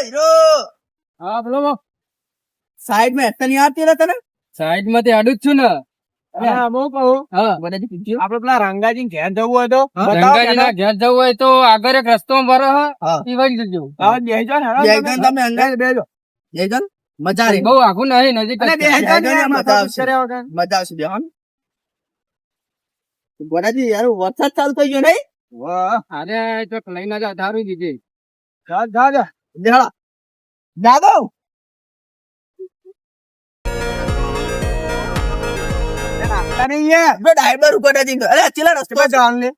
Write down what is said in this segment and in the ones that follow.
Hero હા બોલો. Side માં હેઠળ નહીં આવતી રે તને સાઈડ માંથી આડું જ છું ને. હા હું કહું હા ગોડાજી પૂછ્યું આપડે પેલા રંગાજી ઘેર જવું હોય તો રંગાજીના ઘેર જવું હોય તો આગળ એક રસ્તો ભરો હા. ઈ વળી જજો. હા બેહજો ને હેડો બેહજો ને તમે અંગાજ બેહજો બેહજો ને. મજા રે બહુ આઘું નહીં, નજીક જ અને છે. બેહજો ને બેહજો ને, માથા મજા આવશે. કર્યા વગર. મજા આવશે બેહો ને. ગોડાજી યાર વરસાદ ચાલુ થઈ ગયો નહીં વાહ અરે તો લઈને જા ધારું દીધી. જા જા જા દેહળા દાદો અરે યાર બે ડ્રાઈવર ગોડાજી અરે ચેલા રસ્તે પર જાન લે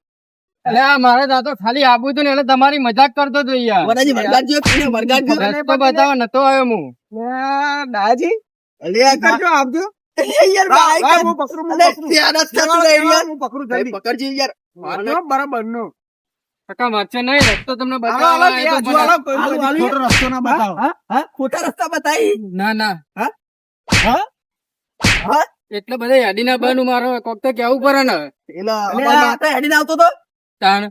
એટલે આ મારે તો ખાલી આબુ હતું ને એટલે તમારી મજાક કરતો હતો યાર. ગોડાજી વરગાડજો પીને વરગાડજો રસ્તો બતાવો નતો આવ્યો હું. દાજી અલે આ કરજો આપજો યાર વાહ, બાઈક હું પકડું અલે ત્યાં જ થતું રહે યાર હું પકડું ભાઈ જલ્દી પકડજી યાર વાંધો બરાબર નો કાકા વાંચે નહીં, રસ્તો તમને હાલો, બતાવો હાલો, એ તો બે બતાવો. હાલો, ખોટો રસ્તો ના બતાવો હા હા ખોટા રસ્તા બતાઈ ના ના હા એટલે બધા યાદીના બનું મારો કોક તો કેવું પડે ને. એલા અમાર માથે હેડીને આવતો તો તાણ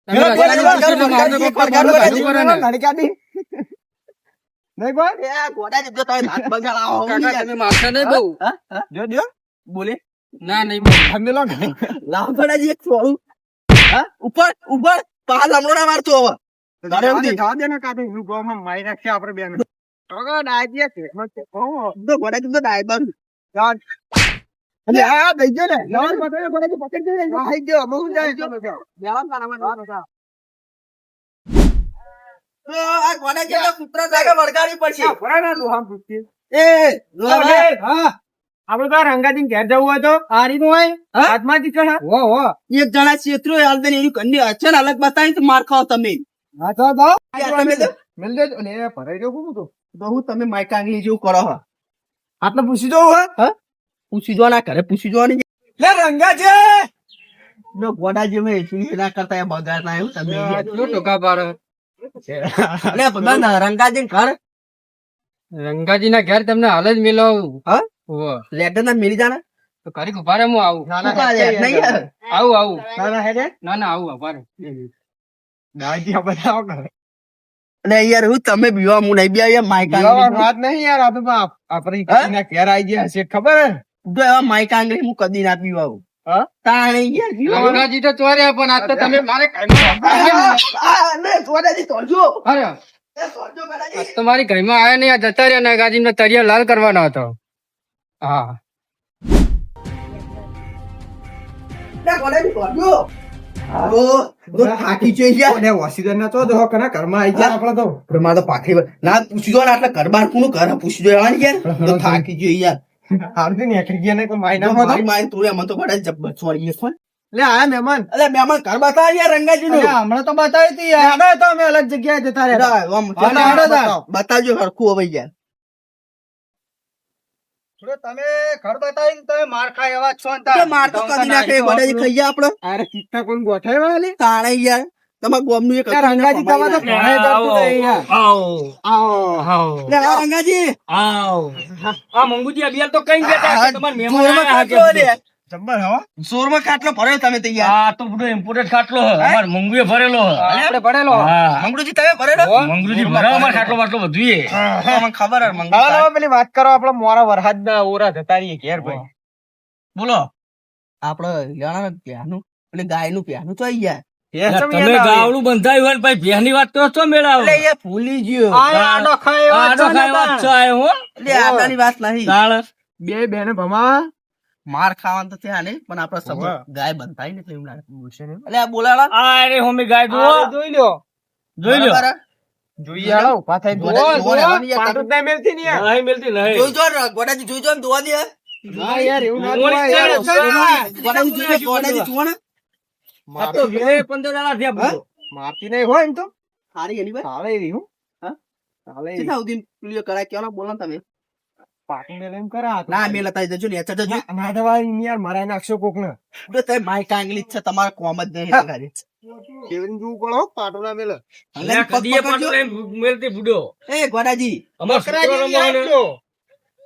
તમે પેલો રસ્તા પેલો પૂછ્યું તો મારે તો કોક વરગાડો, કરવું પડે ને. નડકાડી નહીં બોલ એ ગોડાજી જો તમે હાથ બગાડાવો કાકા તમે મારશો નહીં બહુ. જો જો બોલે ના નહીં બોલ. હમે લો લાવ ગોડાજી એક થોડું હા ઉપર ઉપર પહાડ લમણો ના મારતો હવે તારે એમ જવા દે ને કાઢી હું ગોમાં મારી નાખશે આપણે બેન ટોકો ડાજી છે તો ગોડાજી તો ડાયબર જાન અલે આ દઈ દે ને લાવ પકડ ગોડાજી પકડ દે આ હઈ ગયો બહુ જાય જો જવાબ કાઢવા તો આ ગોડાજી તો કૂતરા જાગે વળગાડી પડશે ફરાના લોહામ પૂછતી એ જોવા હા આપણે તો રંગાજી ઘેર જવું હોય તો આ રીતનું હોય હાથમાં જ કહે હો હો એક જણા છેતરો હાલ દે એની કંડી અચન અલગ બતાવી તો માર ખાઓ તમે હા તો દો તમે તો મિલ દે અને ભરાઈ રહ્યો હું તો બહુ તમે માઈક આંગલી જેવું કરો હો આટલે પૂછી દઉં હે પૂછી જો ના કરે પૂછી જો નહીં લે રંગાજી જો ગોડાજી મેં એસી ના કરતા એ બગાડ ના આવ્યું તમે શું ટોકા પાડો. અલે ભગવાન રંગાજી ઘર રંગાજીના ઘેર તમને હાલ જ મિલાવું. હા હોવે. લેટર ના મિલી જાના તો કરી ઉભા રહે, હું આવું. નહીં યાર આવું આવું. ના ના હેડે ના ના આવું ઉભા રહે. દાજી આ બતાવો કરે અને યાર હું તમે બીવા હું નહીં બીવા માઈક આંગળી વાત નહીં યાર આ તો આપણી કીના ઘેર આવી ગયા છે ખબર હે જો એવા માઈક આંગળી હું કદી ના પીવાવું હા તાણે યાર પીવાનું. રંગાજી તો ચોર્યા પણ આ તો તમે મારે ને ગોડાજી તોડજો અરે એ તોડજો ગોડાજી આજ તો મારી ઘરમાં આયા નહીં, આ જતા રહ્યા ને ગાજી તરિયા લાલ કરવાનો હતો. હા ને ગોડાજી તોડજો ઓ થાકી છે યાર ઓને વસીદર ના તો દો કના ઘરમાં આવી ગયા આપણે તો પણ મારે તો પાખડી ના પૂછી જો ને આટલા ઘર બાર કોનું ઘર પૂછી જો યાર તો થાકી જો યાર હારથી નીકળી ગયા ને કોઈ માઈ જો ના મારી મારી તું મને તો ગોડા જબ્બર છોડી છે લે આ મહેમાન અલે મહેમાન ઘર બતાવ યાર રંગાજી નું હમણાં તો બતાવી હતી યાર હેડો તો અમે અલગ જગ્યાએ જતા રહ્યા બતાવજો હરખું હવે યાર તમે ઘર બતાવી તમે માર ખાય એવા છો તો માર તો કદી નાખે ગોડાજી ખાઈ ગયા આપડે અરે ચિત્તા કોઈ ગોઠાવ્યા લે તાણે યાર તમારા ગોમનું એક રંગાજી તમારે તો ભણાય કરતું નહીં યાર લે આ રંગાજી આ મંગુજી અભિયાન તો કઈ આ જોરમાં ખાટલો લે. જબ્બર હવા જોરમાં ખાટલો ભર્યો તમે તો યાર આ તો બધો ઇમ્પોર્ટેડ ખાટલો હે, અમાર મંગુએ ભરેલો હે. આપણે ભરેલો. હા મંગળુજી તમે ભરેલો મંગુજી ભરાવ અમાર ખાટલો બાટલો બધું એ. મને ખબર હે મંગળુ હવે પેલી વાત કરો આપડે મોરા વરહાદ ના ઓરા જતા રહીએ ઘેર ભાઈ બોલો આપડે યાણા પ્યાનું એટલે ગાય નું પ્યાનું તો આઈ ગયા તમે ગાવડું બંધાયું હોય ને પછી ભેહની વાત તો શું મેળાવો? એટલે યાર ભૂલી ગયો આડો ખાય એવા આડો છો ને ખાય વાત તાણ. છો આયો હો. એટલે આટાની વાત નહીં તાળ. બે બેને ભમા માર ખાવાનું તો ત્યાં નહીં પણ આપડે સબ હોવે. ગાય બંધાય ને એટલે એવું લાગે એટલે આ બોલાડા આ રે હોમી ગાય જુઓ. જોઈ લ્યો જોઈ લો. બરાબર. જોઈએ હાલો ઉભા થાય ગોડા જુઓ, જુઓ, જુઓ. યાર, પાટું જ નહીં મેલતી ને યાર. નહીં મિલતી નહીં. જોઈ જો ને, ગોડાજી જોઈ જો ને દોવા દે ના યાર એવું ના મોરી જોવાય યાર. ચાલે, ગોડાજી જોઈ જો, ગોડાજી જુઓ ને આ તો 15 દાડા થયા બધું. મારતી નહીં હોય એમ તો સારી એની ભાઈ ચાલે એવી હું હા? ચાલે એવી. કેટલા સુધી પેલું કરાય કેવાનો બોલો ને તમે પાટું મેલે એમ કરે આ તો. ના મેલ હતા જજો ને એચા જજો ના, ના દવા યાર મરાઈ નાખશો કોક ને તો તમે માઈ કાંગલી જ છે તમારા કોમ જ નહીં ગાડી કેવીને જોવું પડો પાટું ના મેલે અલ્યા કદીએ પાટલો એમ મેલતી બુડો. એ ગોડાજી અમાર છોકરો રમવાનો.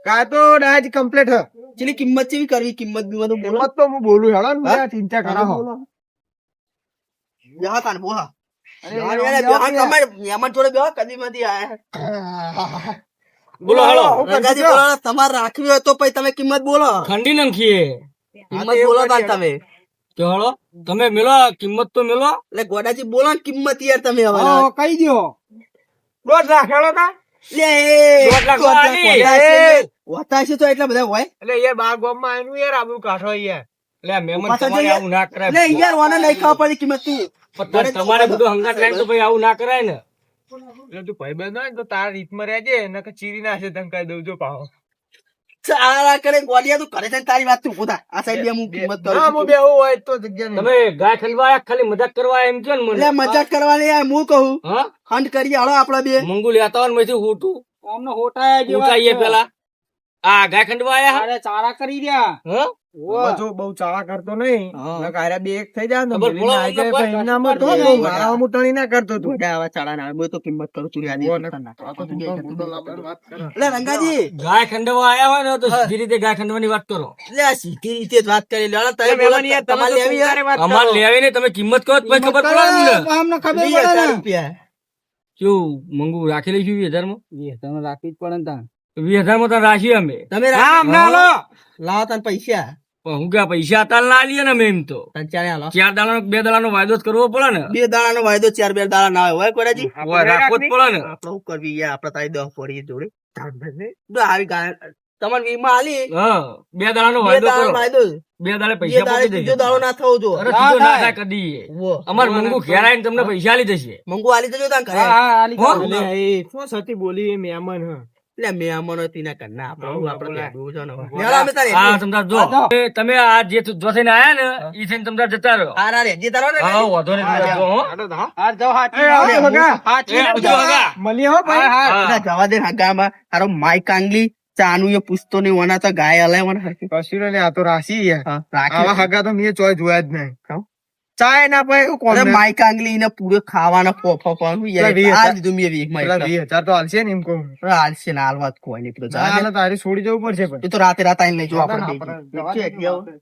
કા તો ડાજ કમ્પ્લીટ હ ચેલી કિંમત ચેવી કરવી કિંમત બીમત બોલો કિંમત તો હું બોલું હેડો ને હા? યાર ચિંતા કરો હો યા તાન બોલા મહેમાન જોડે બેહો, કદી માંથી આયા. બોલો હાલો રંગાજી બોલો, તમારે રાખવી હોય તો પછી તમે કિંમત બોલો. ઠંડી નમખીએ કિંમત બોલો તાર તમે. તો હાલો તમે મેલો કિંમત તો મેલો. એટલે ગોડાજી બોલો ને કિંમત યાર તમે હવે. કહી દો 1.5 લાખ હેલો તા લે, દોઢ લાખ દોઢ લાખ વાળી. હોતા હશે તો એટલા બધા હોય. એટલે યાર બાર ગામ માં એનું યાર આબુ કાઢો યાર એટલે આ મહેમાન પાછા તમારે જઈએ. આવું ના કરાય. લે યાર ઓને નહીં ખબર પડી કિંમત તું. પણ તમારે બધું હંગાત રાખે તો ભાઈ આવું ના કરાય ને. એટલે તું ભાઈ બંધ હોય ને તો તારા રીતમાં રહેજે નકર ચીરી નાખે તને કહી દઉં જો પાહો સારા કરે ગોડિયા તું ઘરે જઈને તારી વાત તું પોતા આ સાઈડ બે હું કિંમત કરું ના છું. હું બેહું હોય તો જગ્યા નહીં. તમે ગાય ખલવાયા ખાલી મજાક કરવા એમ છો ને મને. એટલે મજાક કરવાની યાર હું કહું હા ખંડ કરીએ હળો આપડા બે. મંગુ લેતા હોય ને મેથી હોટું અમને હોટાયા જેવા ઉતાઈએ છે. પેલા આ ગાય ખંડવાયા અરે ચારા કરી રહ્યા હા જો બહુ ચાળા કરતો નહીં હા. નકર આયરા બે એક થઈ જાય ને ખબર ભૂલી ના પડો, જાય, અમને પછી કોઈ એમનામાં તો કશું બહુ નહીં. મારા મુટણી ના કરતો તું ગોડા આવા ચાળા ના આવે. હું તો કિંમત કરું છું યાર. ઓ, એટલે રંગાજી ગાય ખંડવા આયા હોય ને તો સીધી રીતે ગાય ખંડવાની વાત કરો. એટલે આ સીધી રીતે જ વાત કરી લે. તમે બોલો, મહેમાન યાર, તમે તમારે તો લેવી પોતાને વાત કરો. અમારે લેવી નહીં તમે કિંમત કહો તો પછી ખબર પડે ને. અમને ખબર 20,000 રૂપિયા. શું મંગુ રાખી લઈશું 20,000 માં? તમે રાખવી જ પડે ને તાન 20,000 માં તો રાખીએ અમે. તમે રામ ના લો લાવો તને પૈસા પણ હું કે પૈસા તાર ના લઈએ ને અમે એમ તો તને ચાલે હાલો. 4 દાડાનો 2 દાડાનો વાયદો જ કરવો પડે ને. 2 દાડાનો વાયદો 4 2 દાડા ના હોય કોરાજી. હોય રાખવો જ પડે ને. આપણે શું કરવી યાર, આપણે તારી દવા પડી જોડે. જો આવી ગાય તમારે વીમા આલી હા 2 દાડાનો 2 વાયદો દાડાનો કરો. વાયદો 2 દાડે 2 પૈસા દાડે પતી ત્રીજો જશે. દાડો ના થવો જો. અરે ત્રીજો ના થાય કદી. વો. અમાર મંગુ ઘેર આવીને તમને પૈસા આલી દેશે. મંગુ આલી દેજો તાન ઘરે. હો? શું સતી બોલી એ મહેમાન હ એટલે મહેમાનો તીના ઘરના આપણે આપણે ત્યાં જોવું છે ને. હા. લેવડો અમે તારે. હા તમતાર જો એ તમે આ જે જો થઈને આયા ને ઈ થઈને તમતાર જતા રહો. હારા રે જે તારો ને. હા વાંધો નહીં તમે જો, હો. આ જાઓ હાચી એ, આવજો હું- હગા. હાચી એ, આવજો. આવજો હગા. મળીએ હો ભાઈ હા. ના, જવા દે હગામાં હારો માઈક આંગલી ચાનું એ પૂછતો નહીં વના તો ગાય હલાય વના હરખી. કશું નહીં આ તો રાશી યાર હા, આવા રાખી. હગા તો મેં ચોય જોયા જ નહીં ખાવ? ચાય ના પાય એવું કોણ અરે માઈક આંગલી ને પૂરે ખાવાના પોફો પણ યાર પેલા 20,000 આ દીધું મેં વીકમાં પેલા એકલા. 20,000 તો હાલશે ને એમ કહું હાલશે ને હાલવા જ કોઈ નહીં પેલો. ના, હાલે તારે છોડી જવું પડશે એ તો રાતે રાત આઈને લઈ જવા આપણે આપણે જવા દે. બે.